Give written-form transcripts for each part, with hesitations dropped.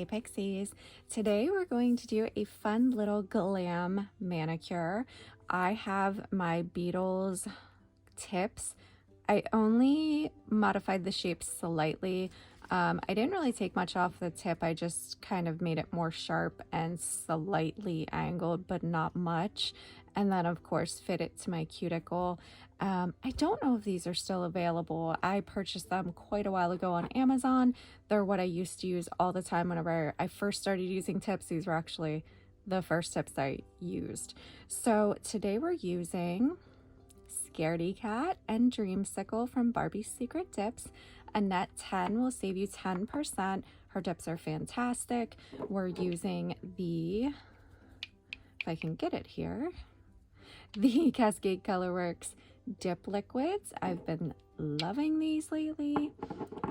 Hey Pixies! Today we're going to do a fun little glam manicure. I have my Beetles tips. I only modified the shape slightly. I didn't really take much off the tip. I just kind of made it more sharp and slightly angled, but not much. And then of course fit it to my cuticle. I don't know if these are still available. I purchased them quite a while ago on Amazon. They're what I used to use all the time whenever I first started using tips. These were actually the first tips I used. So today we're using Scaredy Cat and Dreamsicle from Barbie's Secret Dips. A net 10 will save you 10%. Her dips are fantastic. We're using the, if I can get it here, the Cascade Colorworks dip liquids. I've been loving these lately.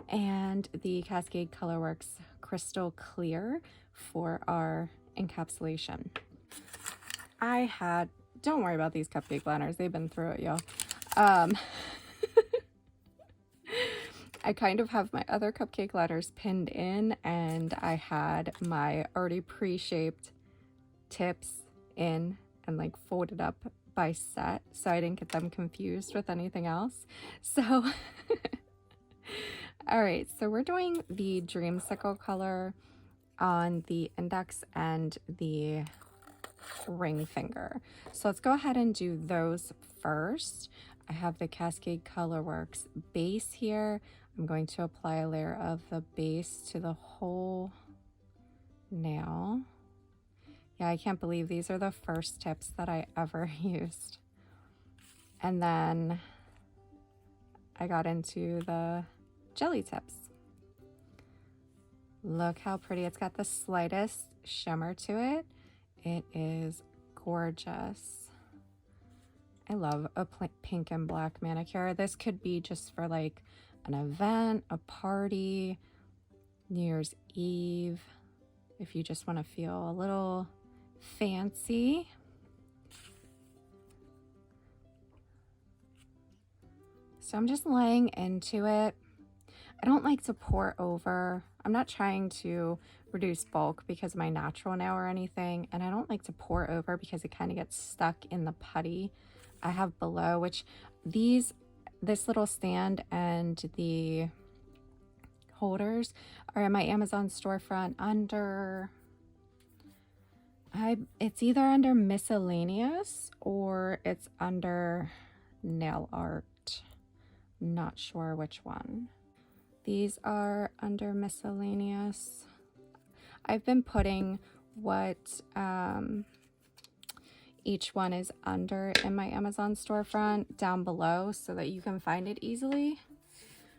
And the Cascade Colorworks Crystal Clear for our encapsulation. Don't worry about these cupcake liners. They've been through it, y'all. I kind of have my other cupcake liners pinned in, and I had my already pre-shaped tips in and like folded up by set, so I didn't get them confused with anything else. So, all right, so we're doing the Dreamsicle color on the index and the ring finger. So let's go ahead and do those first. I have the Cascade Colorworks base here. I'm going to apply a layer of the base to the whole nail. Yeah, I can't believe these are the first tips that I ever used. And then I got into the jelly tips. Look how pretty. It's got the slightest shimmer to it. It is gorgeous. I love a pink and black manicure. This could be just for like an event, a party, New Year's Eve, if you just want to feel a little fancy. So I'm just laying into it. I don't like to pour over. I'm not trying to reduce bulk because of my natural nail or anything, and I don't like to pour over because it kind of gets stuck in the putty I have below, which this little stand and the holders are in my Amazon storefront under, it's either under miscellaneous or it's under nail art. Not sure which one. These are under miscellaneous. I've been putting what each one is under in my Amazon storefront down below so that you can find it easily.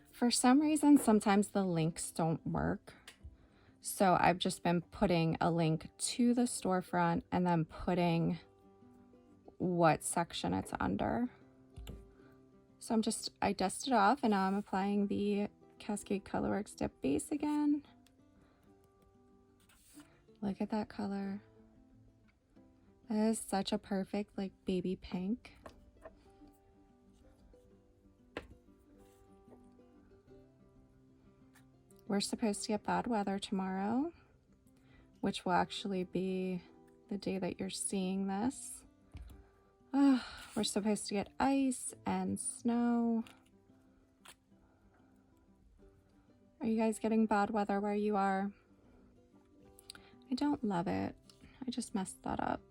For some reason, sometimes the links don't work. So I've just been putting a link to the storefront and then putting what section it's under. So I dusted off and now I'm applying the Cascade Colorworks dip base again. Look at that color. That is such a perfect like baby pink. We're supposed to get bad weather tomorrow, which will actually be the day that you're seeing this. We're supposed to get ice and snow. Are you guys getting bad weather where you are? I don't love it. I just messed that up.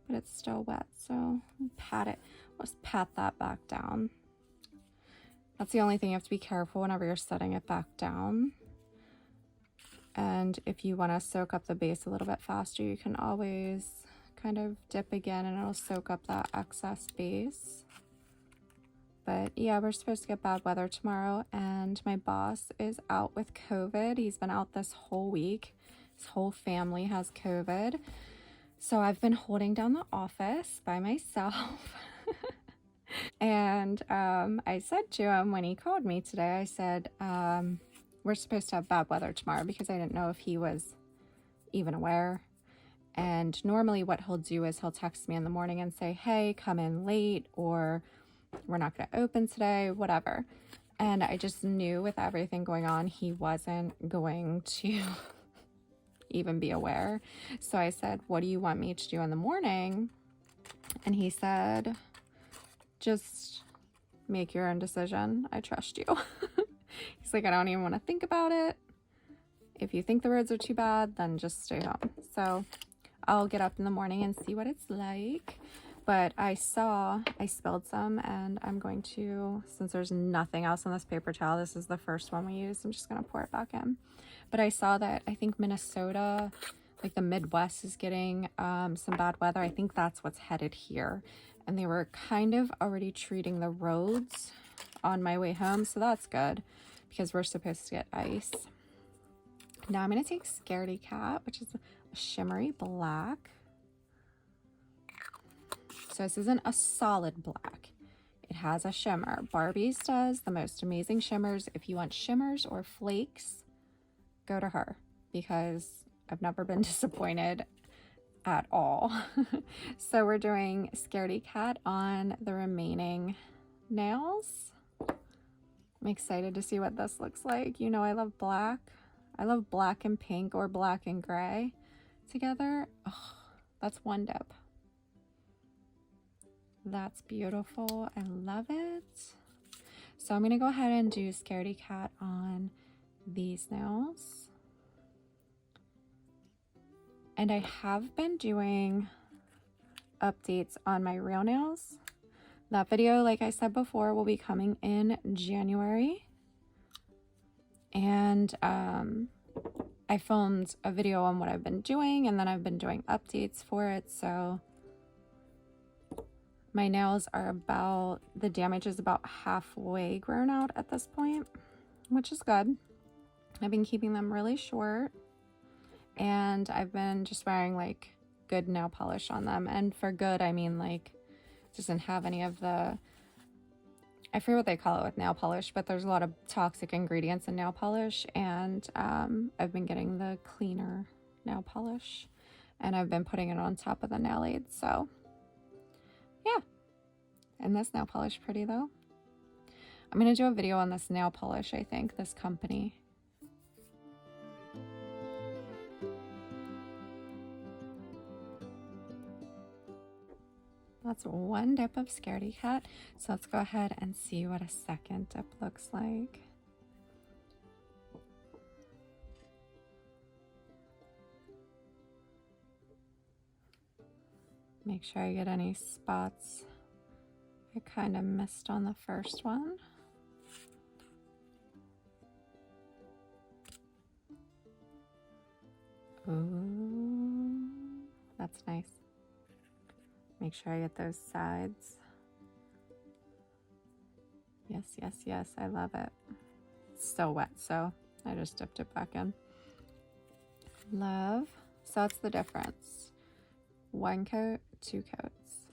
But it's still wet, so pat it. Let's pat that back down. That's the only thing you have to be careful whenever you're setting it back down. And if you want to soak up the base a little bit faster, you can always kind of dip again and it'll soak up that excess base. But yeah, we're supposed to get bad weather tomorrow, and my boss is out with COVID. He's been out this whole week. His whole family has COVID. So I've been holding down the office by myself. And I said to him when he called me today, I said, we're supposed to have bad weather tomorrow, because I didn't know if he was even aware. And normally what he'll do is he'll text me in the morning and say, hey, come in late, or we're not going to open today, whatever. And I just knew with everything going on, he wasn't going to even be aware. So I said, what do you want me to do in the morning? And he said, just make your own decision. I trust you. He's like, I don't even want to think about it. If you think the roads are too bad, then just stay home. So I'll get up in the morning and see what it's like. But I spilled some, and I'm going to, since there's nothing else on this paper towel, this is the first one we used, I'm just going to pour it back in. But I saw that I think Minnesota, like the Midwest, is getting some bad weather. I think that's what's headed here. And they were kind of already treating the roads on my way home, so that's good because we're supposed to get ice. Now I'm going to take Scaredy Cat, which is a shimmery black. So this isn't a solid black. It has a shimmer. Barbie's does the most amazing shimmers. If you want shimmers or flakes, go to her because I've never been disappointed at all. So we're doing Scaredy Cat on the remaining nails. I'm excited to see what this looks like. You know, I love black. I love black and pink or black and gray together. Oh, that's one dip. That's beautiful. I love it. So I'm going to go ahead and do Scaredy Cat on these nails. And I have been doing updates on my real nails. That video, like I said before, will be coming in January. And I filmed a video on what I've been doing, and then I've been doing updates for it. So my nails are about, the damage is about halfway grown out at this point, which is good. I've been keeping them really short, and I've been just wearing like good nail polish on them. And for good, I mean like doesn't have any of the, I forget what they call it with nail polish, but there's a lot of toxic ingredients in nail polish. And I've been getting the cleaner nail polish, and I've been putting it on top of the nail aids. So yeah. And this nail polish pretty though. I'm going to do a video on this nail polish, I think, this company. That's one dip of Scaredy Cat. So let's go ahead and see what a second dip looks like. Make sure I get any spots I kind of missed on the first one. Ooh, that's nice. Make sure I get those sides. Yes, yes, yes, I love it. It's still wet, so I just dipped it back in. Love. So that's the difference. One coat, two coats.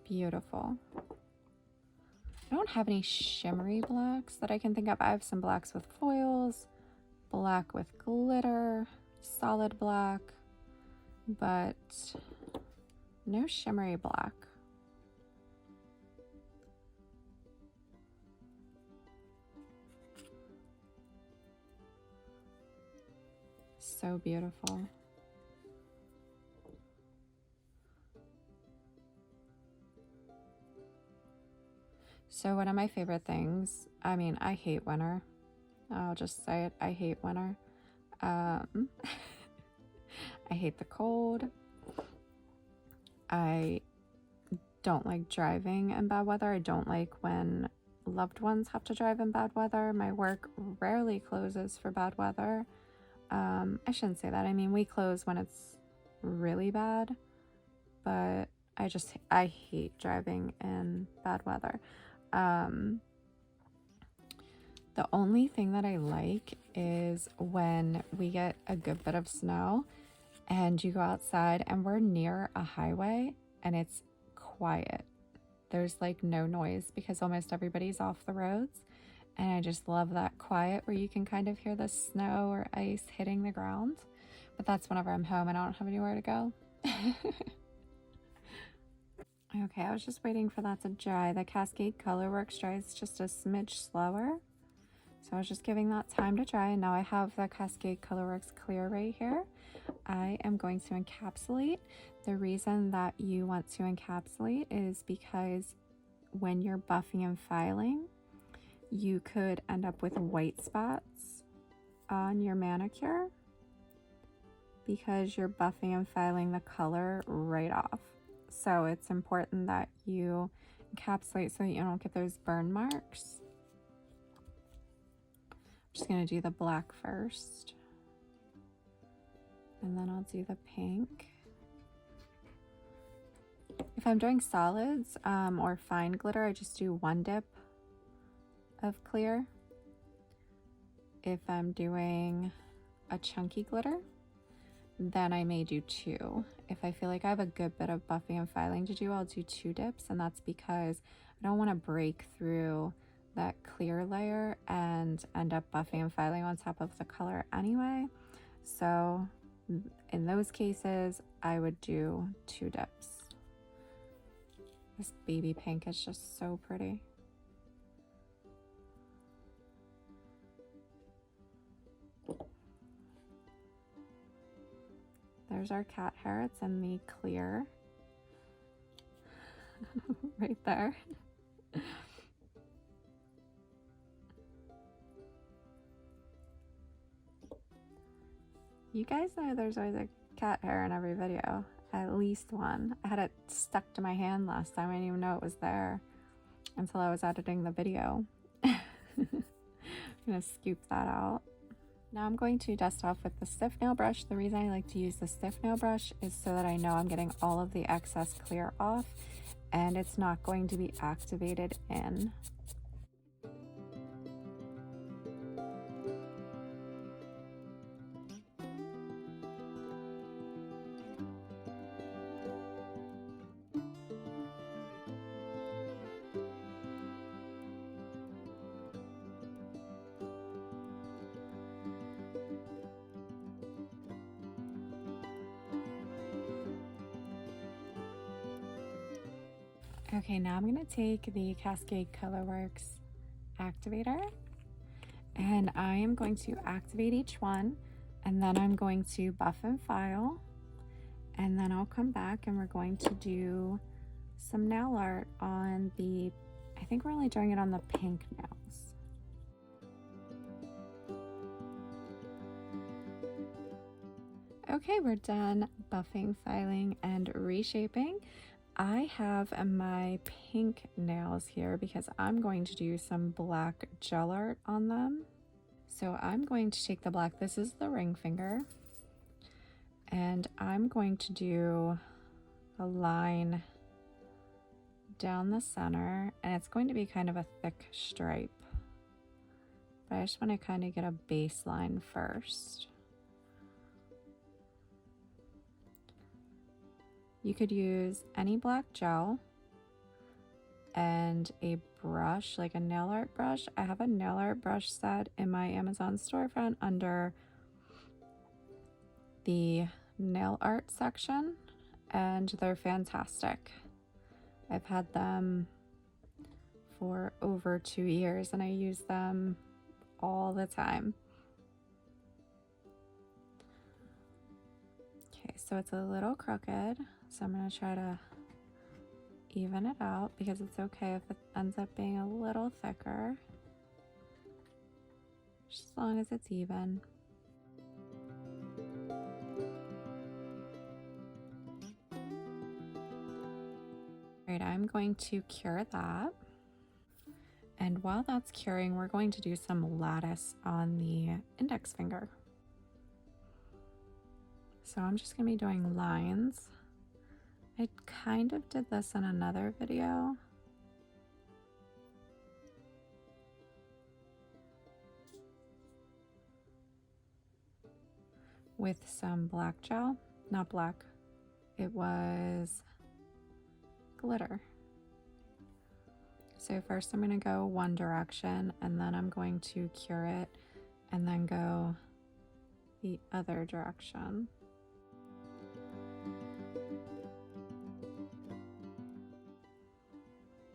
Beautiful. I don't have any shimmery blacks that I can think of. I have some blacks with foils, black with glitter, solid black, but no shimmery black. So beautiful. So one of my favorite things, I mean, I hate winter. I'll just say it, I hate winter. I hate the cold. I don't like driving in bad weather. I don't like when loved ones have to drive in bad weather. My work rarely closes for bad weather. I shouldn't say that. I mean, we close when it's really bad, but I hate driving in bad weather. The only thing that I like is when we get a good bit of snow and you go outside and we're near a highway and it's quiet. There's like no noise because almost everybody's off the roads. And I just love that quiet where you can kind of hear the snow or ice hitting the ground. But that's whenever I'm home and I don't have anywhere to go. Okay, I was just waiting for that to dry. The Cascade Colorworks dries just a smidge slower. So I was just giving that time to dry, and now I have the Cascade Colorworks Clear right here. I am going to encapsulate. The reason that you want to encapsulate is because when you're buffing and filing, you could end up with white spots on your manicure because you're buffing and filing the color right off. So it's important that you encapsulate so that you don't get those burn marks. I'm just going to do the black first, and then I'll do the pink. If I'm doing solids or fine glitter, I just do 1 dip of clear. If I'm doing a chunky glitter, then I may do 2. If I feel like I have a good bit of buffing and filing to do, I'll do 2 dips, and that's because I don't want to break through that clear layer and end up buffing and filing on top of the color anyway. So in those cases, I would do 2 dips. This baby pink is just so pretty. There's our cat hair. It's in the clear. Right there. You guys know there's always a cat hair in every video. At least one. I had it stuck to my hand last time. I didn't even know it was there until I was editing the video. I'm gonna scoop that out. Now I'm going to dust off with the stiff nail brush. The reason I like to use the stiff nail brush is so that I know I'm getting all of the excess clear off and it's not going to be activated in. Okay, now I'm going to take the Cascade Colorworks Activator and I am going to activate each one, and then I'm going to buff and file, and then I'll come back and we're going to do some nail art on the, I think we're only doing it on the pink nails. Okay, we're done buffing, filing, and reshaping. I have my pink nails here because I'm going to do some black gel art on them. So I'm going to take the black, this is the ring finger, and I'm going to do a line down the center, and it's going to be kind of a thick stripe. But I just want to kind of get a baseline first. You could use any black gel and a brush, like a nail art brush. I have a nail art brush set in my Amazon storefront under the nail art section, and they're fantastic. I've had them for over 2 years and I use them all the time. Okay, so it's a little crooked, so I'm going to try to even it out because it's okay if it ends up being a little thicker, just as long as it's even. Alright, I'm going to cure that, and while that's curing, we're going to do some lattice on the index finger. So I'm just going to be doing lines. I kind of did this in another video. With some black gel, not black, it was glitter. So first I'm going to go one direction, and then I'm going to cure it and then go the other direction.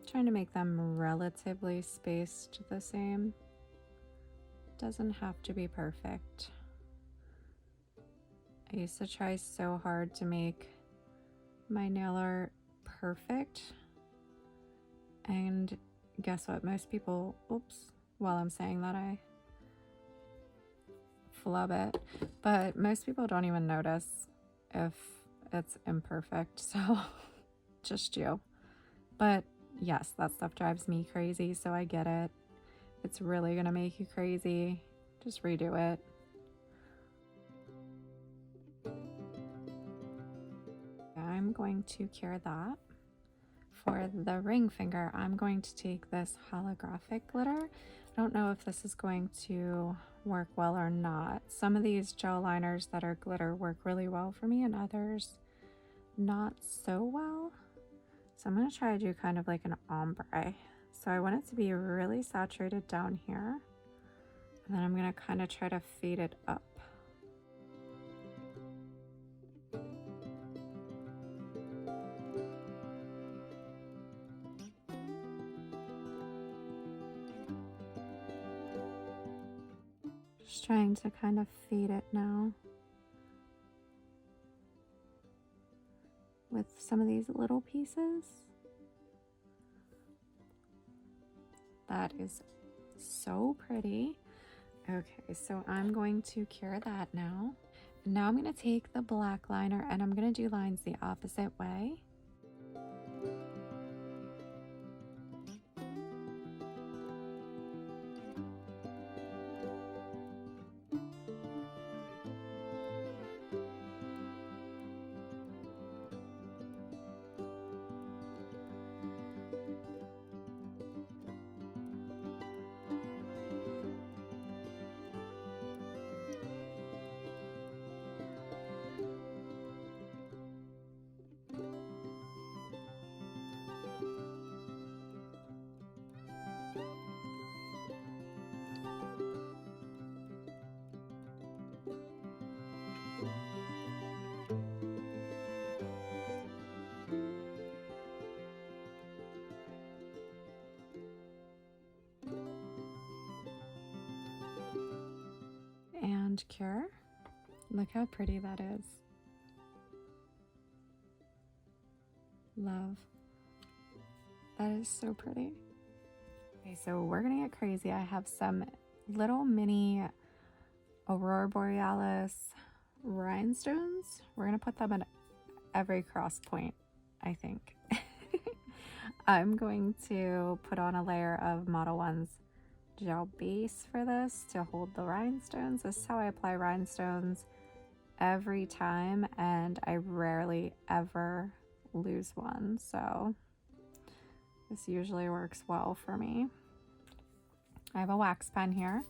Trying to make them relatively spaced the same. doesn't have to be perfect. I used to try so hard to make my nail art perfect. And guess what? Most people, oops, while I'm saying that, I flub it. But most people don't even notice if it's imperfect. So just you. But yes, that stuff drives me crazy. So I get it. It's really going to make you crazy. Just redo it. I'm going to cure that. For the ring finger, I'm going to take this holographic glitter. I don't know if this is going to work well or not. Some of these gel liners that are glitter work really well for me, and others not so well. So I'm going to try to do kind of like an ombre. So I want it to be really saturated down here, and then I'm going to kind of try to fade it up. Just trying to kind of fade it now with some of these little pieces. That is so pretty. Okay, so I'm going to cure that now. Now I'm going to take the black liner and I'm going to do lines the opposite way. And cure. Look how pretty that is. Love. That is so pretty. Okay, so we're gonna get crazy. I have some little mini Aurora Borealis rhinestones. We're gonna put them at every cross point, I think. I'm going to put on a layer of Model 1's gel base for this to hold the rhinestones. This is how I apply rhinestones every time, and I rarely ever lose one, so this usually works well for me. I have a wax pen here,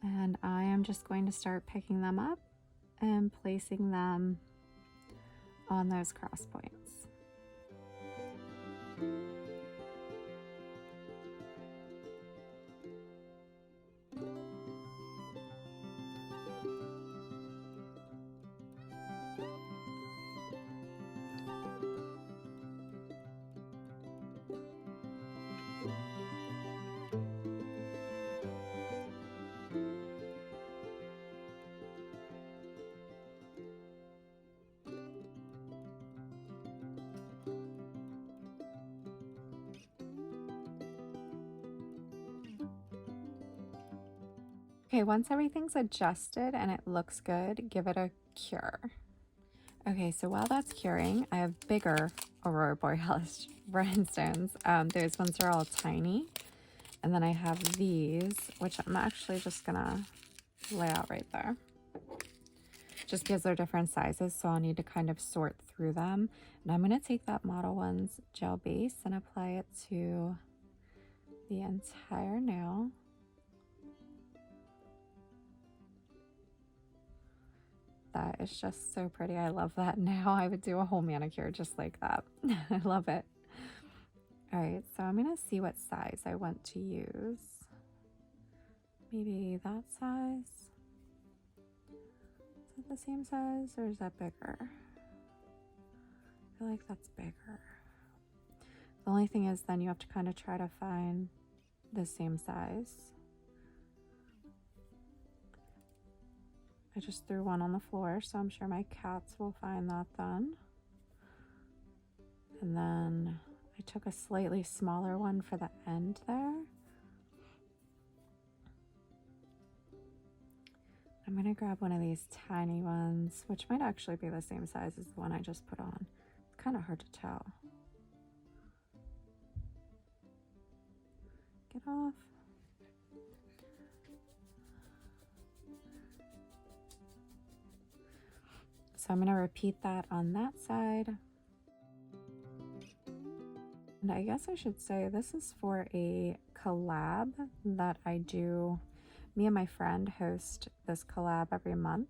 and I am just going to start picking them up and placing them on those cross points. Okay, once everything's adjusted and it looks good, give it a cure. Okay, so while that's curing, I have bigger Aurora Borealis rhinestones. Those ones are all tiny. And then I have these, which I'm actually just gonna lay out right there. Just because they're different sizes, so I'll need to kind of sort through them. And I'm gonna take that Model 1's gel base and apply it to the entire nail. That is just so pretty. I love that now. I would do a whole manicure just like that. I love it. All right, so I'm gonna see what size I want to use. Maybe that size. Is that the same size or is that bigger? I feel like that's bigger. The only thing is then you have to kind of try to find the same size I just threw one on the floor, so I'm sure my cats will find that then. And then I took a slightly smaller one for the end there. I'm gonna grab one of these tiny ones, which might actually be the same size as the one I just put on. It's kind of hard to tell. Get off. So I'm gonna repeat that on that side. And I guess I should say this is for a collab that I do. Me and my friend host this collab every month.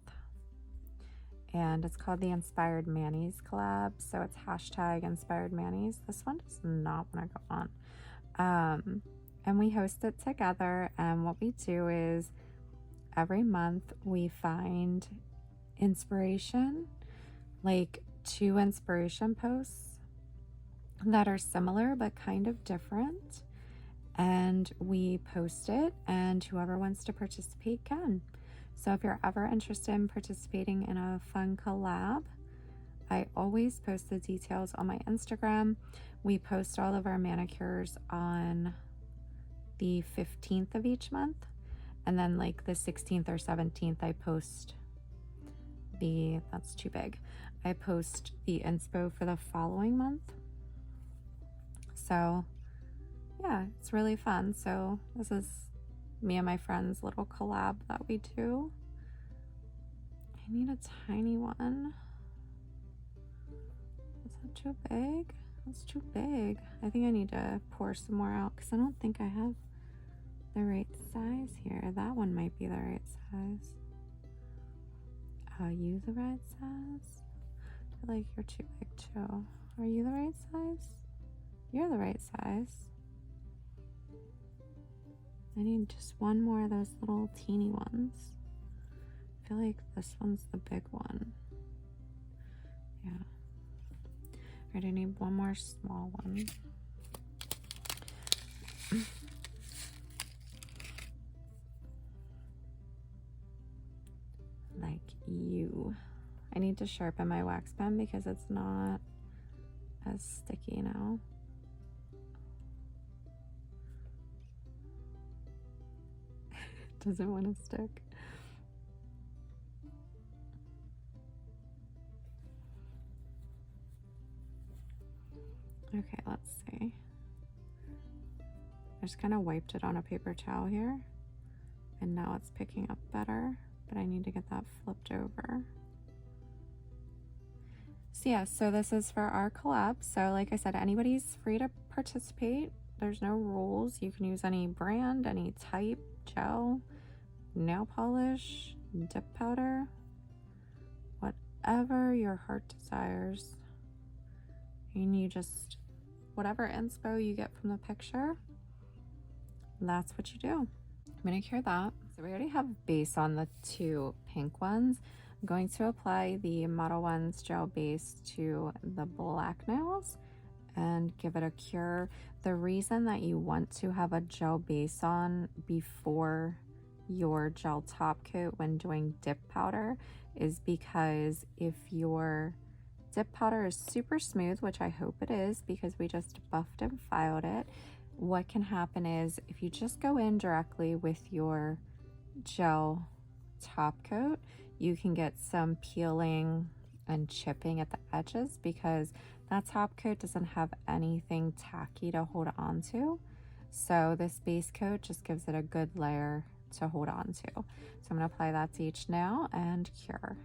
And it's called the Inspired Manis collab. So it's hashtag Inspired Manis. This one does not want to go on. And we host it together. And what we do is every month we find inspiration, like 2 inspiration posts that are similar but kind of different, and we post it, and whoever wants to participate can. So if you're ever interested in participating in a fun collab, I always post the details on my Instagram. We post all of our manicures on the 15th of each month, and then like the 16th or 17th I post that's too big. I post the inspo for the following month. So yeah, it's really fun. So this is me and my friend's little collab that we do. I need a tiny one. Is that too big? That's too big. I think I need to pour some more out because I don't think I have the right size here. That one might be the right size. Are you the right size? I feel like you're too big too. Are you the right size? You're the right size. I need just one more of those little teeny ones. I feel like this one's the big one. Yeah. All right, I need one more small one. Like you. I need to sharpen my wax pen because it's not as sticky now. It doesn't want to stick. Okay, let's see. I just kind of wiped it on a paper towel here, and now it's picking up better, but I need to get that flipped over. So yeah, so this is for our collab. So like I said, anybody's free to participate. There's no rules. You can use any brand, any type, gel, nail polish, dip powder, whatever your heart desires. And you just, whatever inspo you get from the picture, that's what you do. Manicure that. So we already have base on the 2 pink ones. I'm going to apply the Model Ones gel base to the black nails and give it a cure. The reason that you want to have a gel base on before your gel top coat when doing dip powder is because if your dip powder is super smooth, which I hope it is because we just buffed and filed it, what can happen is if you just go in directly with your gel top coat, you can get some peeling and chipping at the edges because that top coat doesn't have anything tacky to hold on to. So this base coat just gives it a good layer to hold on to. So I'm going to apply that to each nail and cure.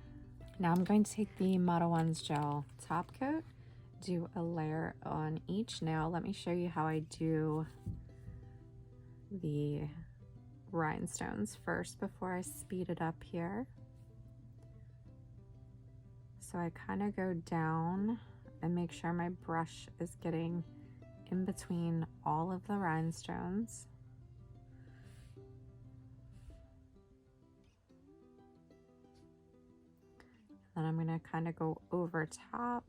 Now I'm going to take the Model Ones gel top coat, do a layer on each nail. Let me show you how I do the rhinestones first before I speed it up here. So I kind of go down and make sure my brush is getting in between all of the rhinestones. Then I'm going to kind of go over top.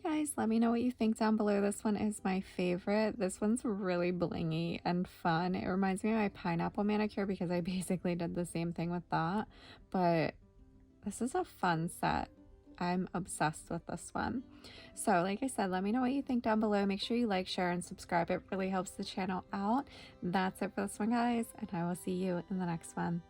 Anyway, guys, let me know what you think down below. This one is my favorite. This one's really blingy and fun. It reminds me of my pineapple manicure because I basically did the same thing with that. But this is a fun set. I'm obsessed with this one. So like I said, let me know what you think down below. Make sure you like, share, and subscribe. It really helps the channel out. That's it for this one, guys, and I will see you in the next one.